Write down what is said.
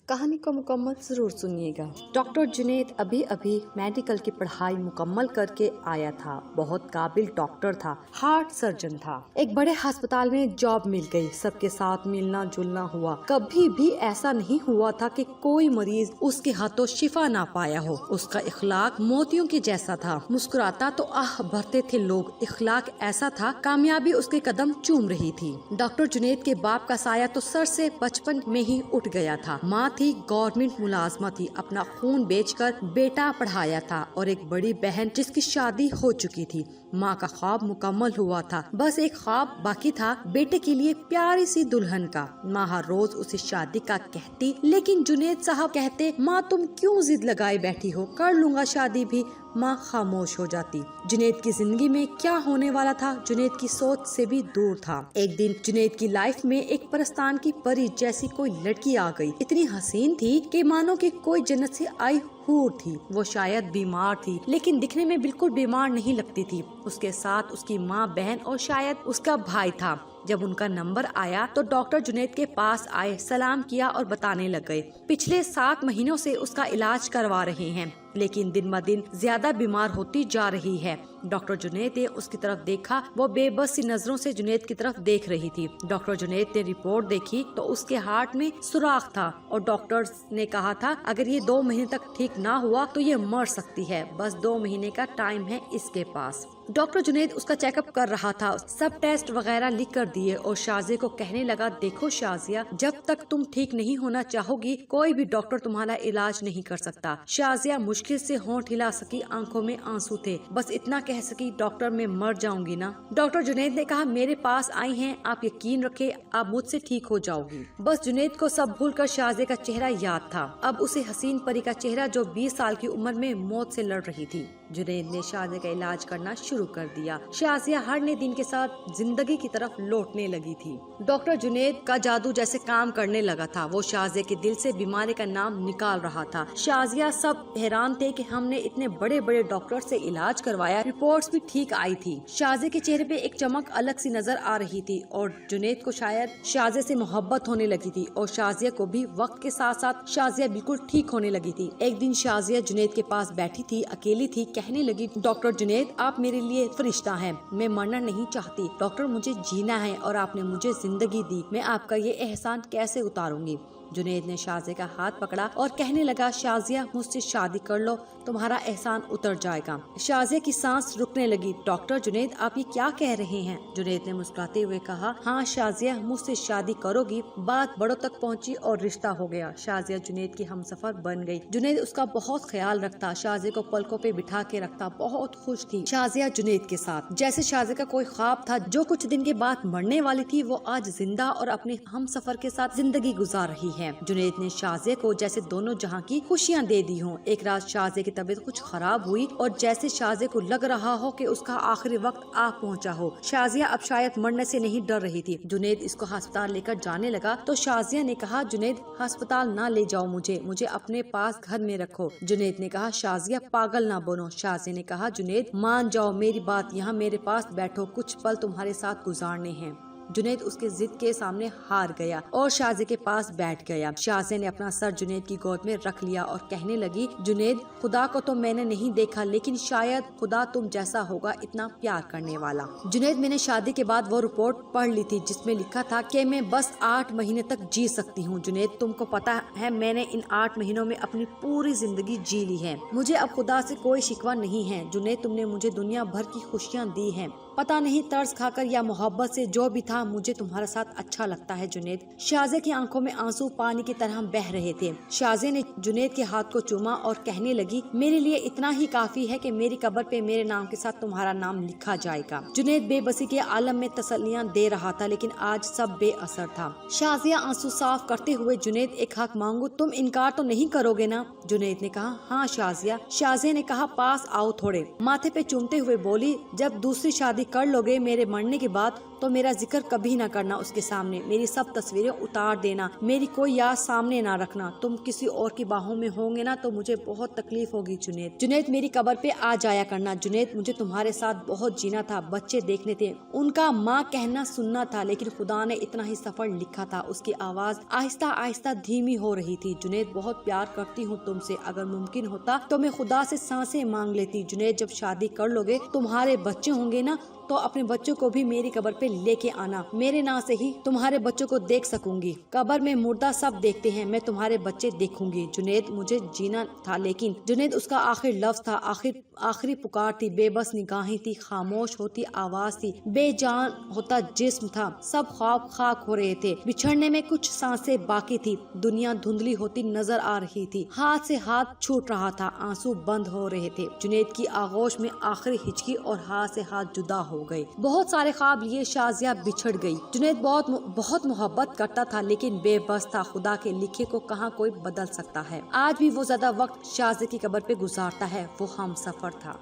कहानी को मुकम्मल जरूर सुनिएगा। डॉक्टर जुनैद अभी अभी मेडिकल की पढ़ाई मुकम्मल करके आया था। बहुत काबिल डॉक्टर था, हार्ट सर्जन था। एक बड़े अस्पताल में जॉब मिल गई, सबके साथ मिलना जुलना हुआ। कभी भी ऐसा नहीं हुआ था कि कोई मरीज उसके हाथों शिफा ना पाया हो। उसका इखलाक मोतियों के जैसा था, मुस्कुराता तो आह भरते थे लोग। इखलाक ऐसा था, कामयाबी उसके कदम चूम रही थी। डॉक्टर जुनैद के बाप का साया तो सर से बचपन में ही उठ गया था। माँ थी गवर्नमेंट मुलाजमा थी, अपना खून बेचकर बेटा पढ़ाया था, और एक बड़ी बहन जिसकी शादी हो चुकी थी। माँ का ख्वाब मुकम्मल हुआ था, बस एक ख्वाब बाकी था, बेटे के लिए प्यारी सी दुल्हन का। माँ हर रोज उसे शादी का कहती, लेकिन जुनैद साहब कहते, माँ तुम क्यों जिद लगाए बैठी हो, कर लूंगा शादी भी। माँ खामोश हो जाती। जुनैद की जिंदगी में क्या होने वाला था, जुनैद की सोच से भी दूर था। एक दिन जुनैद की लाइफ में एक परस्तान की परी जैसी कोई लड़की आ गई। इतनी हसीन थी कि मानो कि कोई जन्नत से आई हूर थी। वो शायद बीमार थी, लेकिन दिखने में बिल्कुल बीमार नहीं लगती थी। उसके साथ उसकी माँ, बहन और शायद उसका भाई था। जब उनका नंबर आया तो डॉक्टर जुनैद के पास आए, सलाम किया और बताने लग गए, पिछले 7 महीनों से उसका इलाज करवा रहे हैं, लेकिन दिन ब दिन ज्यादा बीमार होती जा रही है। डॉक्टर जुनैद ने उसकी तरफ देखा, वो बेबस सी नजरों से जुनैद की तरफ देख रही थी। डॉक्टर जुनैद ने रिपोर्ट देखी तो उसके हार्ट में सुराख था, और डॉक्टर ने कहा था अगर ये 2 महीने तक ठीक ना हुआ तो ये मर सकती है, बस 2 महीने का टाइम है इसके पास। डॉक्टर जुनैद उसका चेकअप कर रहा था, सब टेस्ट वगैरह लिख कर दिए, और शाजिया को कहने लगा, देखो शाजिया, जब तक तुम ठीक नहीं होना चाहोगी कोई भी डॉक्टर तुम्हारा इलाज नहीं कर सकता। शाजिया मुश्किल से होंठ हिला सकी, आंखों में आंसू थे, बस इतना कह सकी, डॉक्टर मैं मर जाऊंगी ना। डॉक्टर जुनैद ने कहा, मेरे पास आई हैं, आप यकीन रखे आप मुझसे ठीक हो जाओगी। बस जुनैद को सब भूल कर शाजिया का चेहरा याद था। अब उसे हसीन परी का चेहरा जो 20 साल की उम्र में मौत से लड़ रही थी। जुनैद ने शाजिया का इलाज करना शुरू कर दिया। शाजिया हर नए दिन के साथ जिंदगी की तरफ लौटने लगी थी। डॉक्टर जुनैद का जादू जैसे काम करने लगा था। वो शाजिया के दिल से बीमारी का नाम निकाल रहा था। शाजिया सब हैरान थे कि हमने इतने बड़े बड़े डॉक्टर से इलाज करवाया, रिपोर्ट्स भी ठीक आई थी। शाजिया के चेहरे पे एक चमक अलग सी नजर आ रही थी, और जुनैद को शायद शाजिया से मोहब्बत होने लगी थी, और शाजिया को भी वक्त के साथ साथ शाजिया बिल्कुल ठीक होने लगी थी। एक दिन शाजिया जुनैद के पास बैठी थी, अकेली थी, कहने लगी, डॉक्टर जुनैद आप मेरे लिए फरिश्ता हैं, मैं मरना नहीं चाहती, डॉक्टर मुझे जीना है, और आपने मुझे जिंदगी दी, मैं आपका ये एहसान कैसे उतारूंगी। जुनैद ने शाजिया का हाथ पकड़ा और कहने लगा, शाजिया मुझसे शादी कर लो, तुम्हारा एहसान उतर जाएगा। शाजिया की सांस रुकने लगी। डॉक्टर जुनैद आप ये क्या कह रहे हैं? जुनैद ने मुस्कुराते हुए कहा, हाँ शाजिया मुझसे शादी करोगी। बात बड़ों तक पहुंची और रिश्ता हो गया। शाजिया जुनैद की हमसफर बन गई। जुनैद उसका बहुत ख्याल रखता, शाजिया को पलकों पे बिठा के रखता, बहुत खुश थी शाजिया जुनैद के साथ। जैसे शाजिया का कोई ख्वाब था, जो कुछ दिन के बाद मरने वाली थी, वो आज जिंदा और अपने हमसफर के साथ जिंदगी गुजार रही है। जुनैद ने शाजिया को जैसे दोनों जहां की खुशियां दे दी हों। एक रात शाजिया की तबीयत कुछ खराब हुई, और जैसे शाजिया को लग रहा हो कि उसका आखिरी वक्त आ पहुंचा हो। शाजिया अब शायद मरने से नहीं डर रही थी। जुनैद इसको अस्पताल लेकर जाने लगा तो शाजिया ने कहा, जुनैद अस्पताल ना ले जाओ मुझे अपने पास घर में रखो। जुनैद ने कहा, शाजिया पागल ना बनो। शाजिया ने कहा, जुनैद मान जाओ मेरी बात, यहाँ मेरे पास बैठो, कुछ पल तुम्हारे साथ गुजारने हैं। जुनैद उसके जिद के सामने हार गया और शाजिया के पास बैठ गया। शाजिया ने अपना सर जुनैद की गोद में रख लिया और कहने लगी, जुनैद खुदा को तो मैंने नहीं देखा, लेकिन शायद खुदा तुम जैसा होगा, इतना प्यार करने वाला। जुनैद मैंने शादी के बाद वो रिपोर्ट पढ़ ली थी जिसमें लिखा था कि मैं बस 8 महीने तक जी सकती हूँ। जुनैद तुमको पता है मैंने इन 8 महीनों में अपनी पूरी जिंदगी जी ली है, मुझे अब खुदा से कोई शिकवा नहीं है। जुनैद तुमने मुझे दुनिया भर की खुशियाँ दी हैं, पता नहीं तर्स खाकर या मोहब्बत से, जो भी था मुझे तुम्हारे साथ अच्छा लगता है जुनैद। शाजिया की आंखों में आंसू पानी की तरह बह रहे थे। शाजिया ने जुनैद के हाथ को चूमा और कहने लगी, मेरे लिए इतना ही काफी है कि मेरी कब्र पे मेरे नाम के साथ तुम्हारा नाम लिखा जाएगा। जुनैद बेबसी के आलम में तसल्लियां दे रहा था, लेकिन आज सब बेअसर था। शाजिया आंसू साफ करते हुए, जुनैद एक हक मांगू, तुम इनकार तो नहीं करोगे ना? जुनैद ने कहा, हाँ शाजिया। शाजिया ने कहा, पास आओ थोड़े। माथे पे चूमते हुए बोली, जब दूसरी शादी شادی کر لوگے میرے مرنے کے بعد تو میرا ذکر کبھی نہ کرنا اس کے سامنے، میری سب تصویریں اتار دینا، میری کوئی یاد سامنے نہ رکھنا، تم کسی اور کی باہوں میں ہوں گے نا تو مجھے بہت تکلیف ہوگی جنید۔ جنید میری قبر پہ آ جایا کرنا جنید، مجھے تمہارے ساتھ بہت جینا تھا، بچے دیکھنے تھے، ان کا ماں کہنا سننا تھا، لیکن خدا نے اتنا ہی سفر لکھا تھا۔ اس کی آواز آہستہ آہستہ دھیمی ہو رہی تھی۔ جنید بہت پیار کرتی ہوں تم سے، اگر ممکن ہوتا تو میں خدا سے سانسیں مانگ لیتی۔ جنید جب شادی کر لوگے تمہارے بچے ہوں گے نا تو اپنے بچوں کو بھی میری قبر پہ لے کے آنا، میرے نا سے ہی تمہارے بچوں کو دیکھ سکوں گی۔ قبر میں مردہ سب دیکھتے ہیں، میں تمہارے بچے دیکھوں گی۔ جنید مجھے جینا تھا لیکن جنید اس کا آخری لفظ تھا، آخری پکار تھی، بے بس نگاہیں تھی، خاموش ہوتی آواز تھی، بے جان ہوتا جسم تھا، سب خواب خاک ہو رہے تھے، بچھڑنے میں کچھ سانسیں باقی تھی، دنیا دھندلی ہوتی نظر آ رہی تھی، ہاتھ سے ہاتھ چھوٹ رہا تھا، آنسو بند ہو رہے تھے۔ جنید کی آغوش میں آخری ہچکی اور ہاتھ سے ہاتھ جدا ہو گئے۔ بہت سارے خواب لیے شازیہ بچھڑ گئی۔ جنید بہت محبت کرتا تھا لیکن بے بس تھا، خدا کے لکھے کو کہاں کوئی بدل سکتا ہے۔ آج بھی وہ زیادہ وقت شازیہ کی قبر پہ گزارتا ہے، وہ ہم سفر تھا۔